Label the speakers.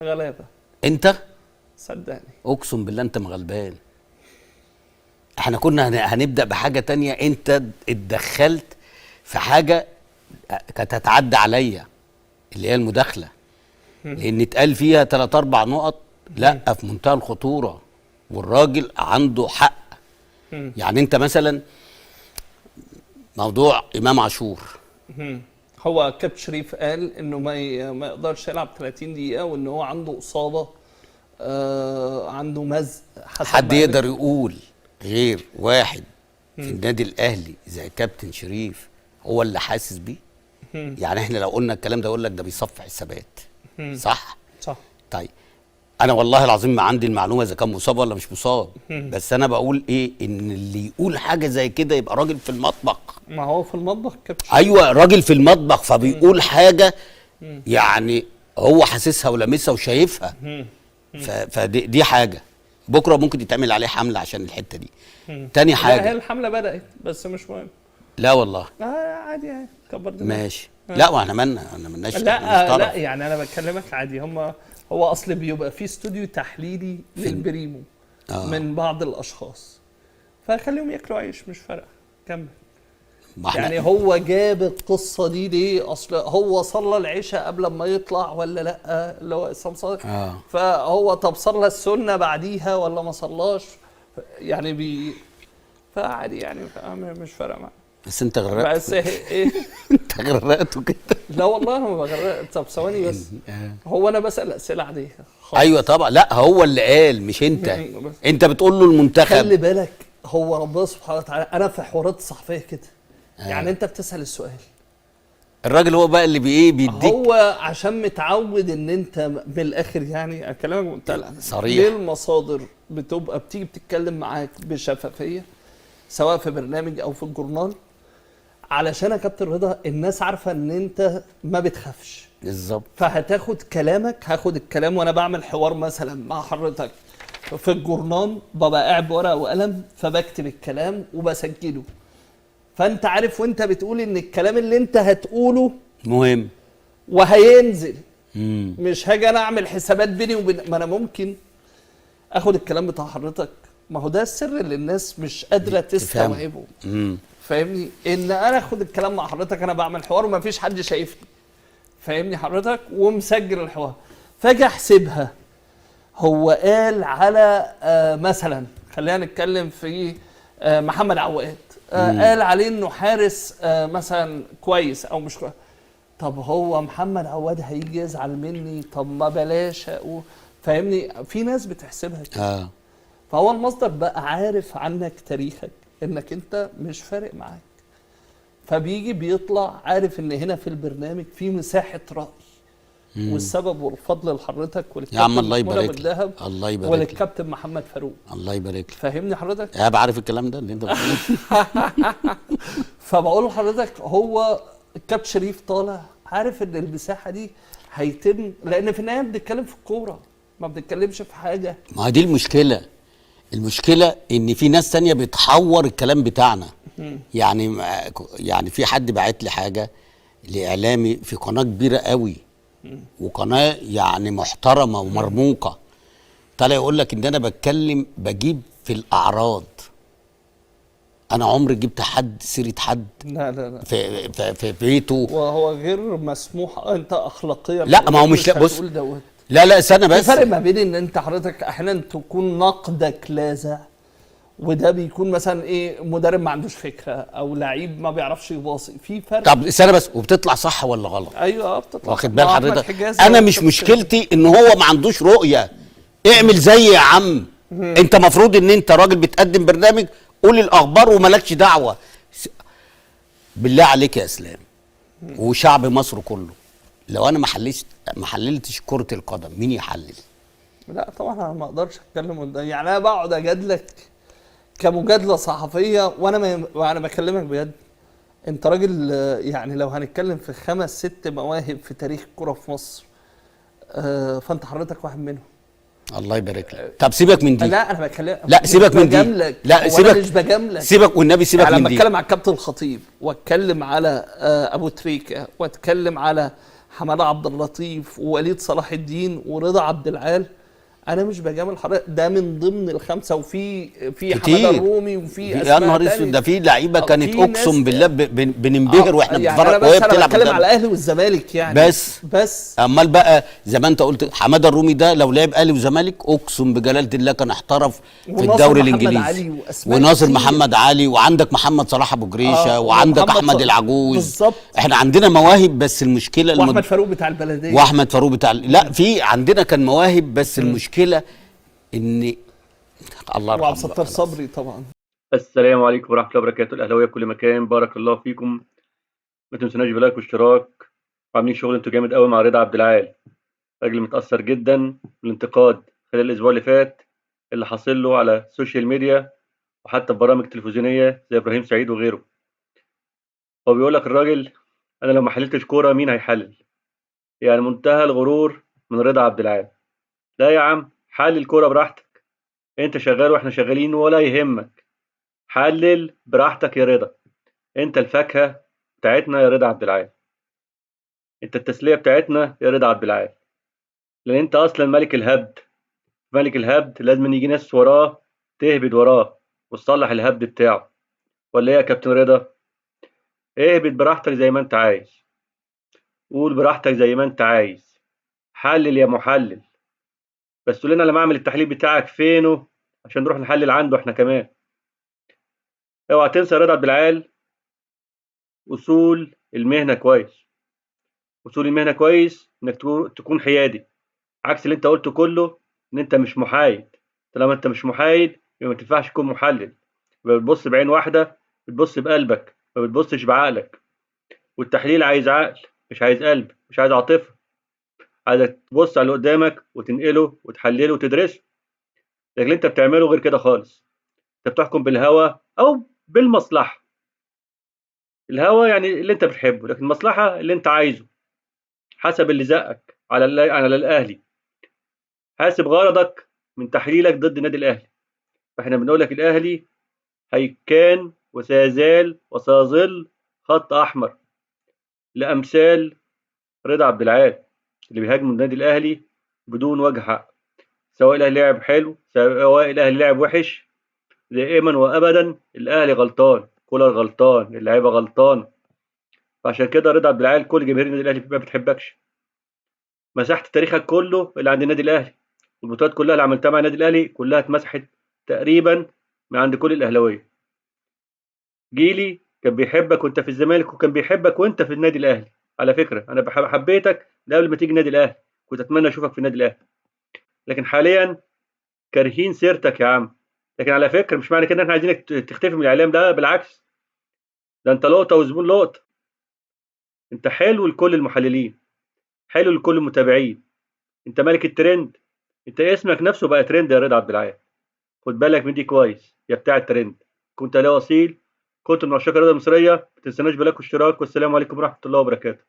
Speaker 1: غلابة.
Speaker 2: انت
Speaker 1: صدقني
Speaker 2: اقسم بالله انت مغلبان. احنا كنا هنبدأ بحاجة تانية، انت اتدخلت في حاجة كانت هتعدي عليا اللي هي المداخلة، لان اتقال فيها 3 4 نقط لا في منتهى الخطورة والراجل عنده حق. يعني انت مثلا موضوع امام عاشور،
Speaker 1: هو كابتن شريف قال انه ما يقدرش يلعب 30 دقيقة وان هو عنده إصابة، عنده مزق.
Speaker 2: حد يقدر يقول غير واحد في النادي الاهلي زي كابتن شريف هو اللي حاسس بيه؟ يعني احنا لو قلنا الكلام ده اقول لك ده بيصفي حسابات. صح؟ طيب انا والله العظيم ما عندي المعلومه اذا كان مصاب ولا مش مصاب، بس انا بقول ايه، ان اللي يقول حاجه زي كده يبقى راجل في المطبخ.
Speaker 1: ما هو في المطبخ كابتن.
Speaker 2: ايوه راجل في المطبخ، فبيقول حاجه يعني هو حاسسها ولامسها وشايفها. فدي حاجه بكره ممكن يتعمل عليه حمله عشان الحته دي. تاني حاجه،
Speaker 1: لا هي الحمله بدات بس مش مهم.
Speaker 2: لا والله
Speaker 1: عادي يعني كبر دماغك.
Speaker 2: ماشي. لا واحنا مالناش.
Speaker 1: لا يعني انا بكلمك عادي. هو اصل بيبقى في استوديو تحليلي للبريمو من بعض الاشخاص، فخليهم ياكلوا عيش مش فارقه. كمل. يعني هو جاب القصه دي ليه؟ اصل هو صلى العشاء قبل ما يطلع ولا لا، اللي هو السمسار. فهو طب صلى السنه بعديها ولا ما صلاش؟ يعني فعادي يعني مش فارقه معاه.
Speaker 2: بس انت غرقت.
Speaker 1: بس ايه
Speaker 2: انت غرقته كده.
Speaker 1: لا والله انا ما بغرق. طب ثواني بس. هو انا بسال اسئله عاديه خالص.
Speaker 2: ايوه طبعا. لا هو اللي قال مش انت. انت بتقول له المنتخب.
Speaker 1: خلي بالك هو ربنا سبحانه وتعالى. انا في حوارات الصحفيه كده يعني انت بتسال السؤال،
Speaker 2: الراجل هو بقى اللي بيديك.
Speaker 1: هو عشان متعود ان انت من الاخر يعني اكلمك بمنتهى
Speaker 2: صريح.
Speaker 1: ليه المصادر بتبقى بتيجي بتتكلم معاك بشفافيه سواء في برنامج او في الجورنال، علشان يا كابتن رضا الناس عارفه ان انت ما بتخافش.
Speaker 2: بالظبط.
Speaker 1: فهتاخد كلامك، هاخد الكلام وانا بعمل حوار مثلا مع حضرتك في الجورنال، ببقى قاعد بورقه وقلم فبكتب الكلام وبسجله، فانت عارف وانت بتقول ان الكلام اللي انت هتقوله
Speaker 2: مهم
Speaker 1: وهينزل. مش هاجي انا اعمل حسابات بيني وبين، ما انا ممكن اخد الكلام بتاع حضرتك. ما هو ده السر اللي الناس مش قادره تستوعبه. فاهمني؟ ان انا اخد الكلام مع حضرتك، انا بعمل حوار وما فيش حد شايفني، فاهمني حضرتك، ومسجل الحوار، فاجي احسبها. هو قال على مثلا خلينا نتكلم في محمد عواد، قال عليه انه حارس مثلا كويس او مش كويس. طب هو محمد عواد هيجي يزعل مني؟ طب ما بلاش اقول. فاهمني؟ في ناس بتحسبها كده. فهو المصدر بقى عارف عنك تاريخك، انك انت مش فارق معاك، فبيجي بيطلع عارف ان هنا في البرنامج في مساحه راي. والسبب والفضل لحضرتك
Speaker 2: يا عم الله يبارك
Speaker 1: لك،
Speaker 2: الله يبارك
Speaker 1: وللكابتن محمد فاروق
Speaker 2: الله يبارك لك.
Speaker 1: فاهمني حضرتك؟
Speaker 2: انا بعرف الكلام ده اللي انت بتقوله.
Speaker 1: فبقول لحضرتك هو الكابتن شريف طالع عارف ان المساحه دي هيتم، لان في النهايه بنتكلم في الكوره ما بنتكلمش في حاجه.
Speaker 2: ما دي المشكله ان في ناس تانية بتحور الكلام بتاعنا. يعني في حد باعت لي حاجه لاعلامي في قناه كبيره قوي وقناه يعني محترمه ومرموقه، طالع يقول لك ان انا بجيب في الاعراض. انا عمري جبت حد سيره حد؟
Speaker 1: لا
Speaker 2: في بيته،
Speaker 1: وهو غير مسموح. انت اخلاقيا
Speaker 2: لا ما هو مش بص لا استنى بس.
Speaker 1: في فرق ما بين ان انت حضرتك احيانا تكون نقدك لاذع، وده بيكون مثلا ايه، مدرب ما عندوش فكره او لعيب ما بيعرفش يباصي. في فرق.
Speaker 2: طب استنى بس، وبتطلع صح ولا غلط؟
Speaker 1: ايوه بتطلع.
Speaker 2: واخد بال حضرتك؟ انا مش مشكلتي ان هو ما عندوش رؤيه. اعمل زي يا عم. انت مفروض ان انت راجل بتقدم برنامج، قول الاخبار ومالكش دعوه. بالله عليك يا اسلام وشعب مصر كله، لو انا ما حللتش كره القدم مين يحلل؟
Speaker 1: لا طبعا انا ما اقدرش اتكلم قدام. يعني انا بقعد اجادلك كمجادله صحفيه وانا بكلمك بجد. انت راجل يعني لو هنتكلم في 5 6 مواهب في تاريخ الكره في مصر، فانت حضرتك واحد منهم.
Speaker 2: الله يبارك لك. طب سيبك من دي.
Speaker 1: لا انا بكلمك.
Speaker 2: لا سيبك من دي.
Speaker 1: لا سيبك. مش بجاملك.
Speaker 2: سيبك والنبي سيبك
Speaker 1: يعني
Speaker 2: من دي.
Speaker 1: لما اتكلم على الكابتن الخطيب واتكلم على ابو تريكه واتكلم على حماده عبد اللطيف ووليد صلاح الدين ورضا عبد العال. انا مش بجامل حضرتك، ده من ضمن الخمسه، وفي حماده
Speaker 2: كتير.
Speaker 1: الرومي وفي
Speaker 2: يا
Speaker 1: اسماء
Speaker 2: نهار
Speaker 1: تاني.
Speaker 2: اسود، ده في لعيبه كانت
Speaker 1: في
Speaker 2: اقسم
Speaker 1: ناس
Speaker 2: بالله بننبهر واحنا
Speaker 1: يعني انا
Speaker 2: بنتفرج وهي
Speaker 1: بس انا
Speaker 2: بتلعب
Speaker 1: بتكلم على
Speaker 2: قدامنا.
Speaker 1: الاهلي والزمالك يعني. بس
Speaker 2: امال بقى زي ما انت قلت حماده الرومي ده لو لعب اهلي وزمالك اقسم بجلاله الله كان احترف في
Speaker 1: وناصر
Speaker 2: الدوري
Speaker 1: محمد
Speaker 2: الانجليزي.
Speaker 1: علي وأسماء
Speaker 2: وناصر
Speaker 1: كتير.
Speaker 2: محمد علي، وعندك محمد صلاح ابو جريشه، وعندك
Speaker 1: ومحمد
Speaker 2: احمد العجوز.
Speaker 1: بالظبط.
Speaker 2: احنا عندنا مواهب، بس المشكله
Speaker 1: واحمد فاروق بتاع البلديه.
Speaker 2: واحمد فاروق بتاع لا، في عندنا كان مواهب، بس المشكله ان الله يرحمه
Speaker 1: وعبد الستار
Speaker 2: خلاص.
Speaker 1: صبري طبعا.
Speaker 3: السلام عليكم ورحمة الله وبركاته. الأهلاوية في كل مكان، بارك الله فيكم. ما تنسوناش بلايك واشتراك، وعاملين شغل انتوا جامد قوي مع رضا عبد العال. راجل متأثر جدا بالانتقاد خلال الأسبوع اللي فات اللي حاصل له على السوشيال ميديا وحتى في برامج تلفزيونية زي إبراهيم سعيد وغيره. هو بيقول لك الراجل أنا لو ما حللتش كورة مين هيحلل؟ يعني منتهى الغرور من رضا عبد العال. لا يا عم، حلل الكورة براحتك، أنت شغال وإحنا شغالين ولا يهمك. حلل براحتك يا رضا، انت الفاكهه بتاعتنا يا رضا عبد العال، انت التسليه بتاعتنا يا رضا عبد العال، لان انت اصلا ملك الهبد. ملك الهبد لازم يجي ناس وراه تهبد وراه وتصلح الهبد بتاعه. ولا ايه يا كابتن رضا؟ اهبد براحتك زي ما انت عايز، قول براحتك زي ما انت عايز، حلل يا محلل، بس قول لنا لما اعمل التحليل بتاعك فينه عشان نروح نحلل عنده احنا كمان. اوعى تنسى يا رضا عبد العال اصول المهنه كويس. اصول المهنه كويس انك تكون حيادي، عكس اللي انت قلته كله ان انت مش محايد. طالما انت مش محايد يبقى ما تنفعش تكون محلل، يبقى بتبص بعين واحده، بتبص بقلبك ما بتبصش بعقلك. والتحليل عايز عقل، مش عايز قلب، مش عايز عاطفه. عايزك تبص على اللي قدامك وتنقله وتحلله وتدرسه. لكن اللي انت بتعمله غير كده خالص. انت بتحكم بالهوى او بالمصلحه. الهوى يعني اللي انت بتحبه، لكن المصلحه اللي انت عايزه حسب اللي زقك على الاهلي. حاسب غرضك من تحليلك ضد النادي الاهلي. فاحنا بنقول لك الاهلي كان وسيزال وسيظل خط احمر لامثال رضا عبد العال اللي بيهاجموا النادي الاهلي بدون وجه حق. سواء الاهلي لعب حلو سواء الاهلي لعب وحش، دائما وابدا الاهلي غلطان، كولر غلطان، اللعيبه غلطان. فعشان كده رضا عبد العال كل جماهير النادي الاهلي ما بتحبكش. مسحت تاريخك كله اللي عند النادي الاهلي، والبطولات كلها اللي عملتها مع النادي الاهلي كلها اتمسحت تقريبا من عند كل الاهلاويه. جيلي كان بيحبك وانت في الزمالك، وكان بيحبك وانت في النادي الاهلي. على فكره انا حبيتك ده قبل ما تيجي النادي الاهلي، كنت اتمنى اشوفك في النادي الاهلي. لكن حاليا كارهين سيرتك يا عم. لكن على فكره مش معنى كده ان احنا عايزينك تختفي من الاعلام، ده بالعكس، ده انت لقطه وزبون لقطه. انت حلو لكل المحللين، حلو لكل المتابعين، انت ملك الترند. انت اسمك نفسه بقى ترند يا رضا عبد العال. خد بالك من دي كويس يا بتاع الترند. كنت اهلاوي اصيل، كنت من عشاق الرياضه المصريه. ما تنساناش بلاك واشتراك، والسلام عليكم ورحمه الله وبركاته.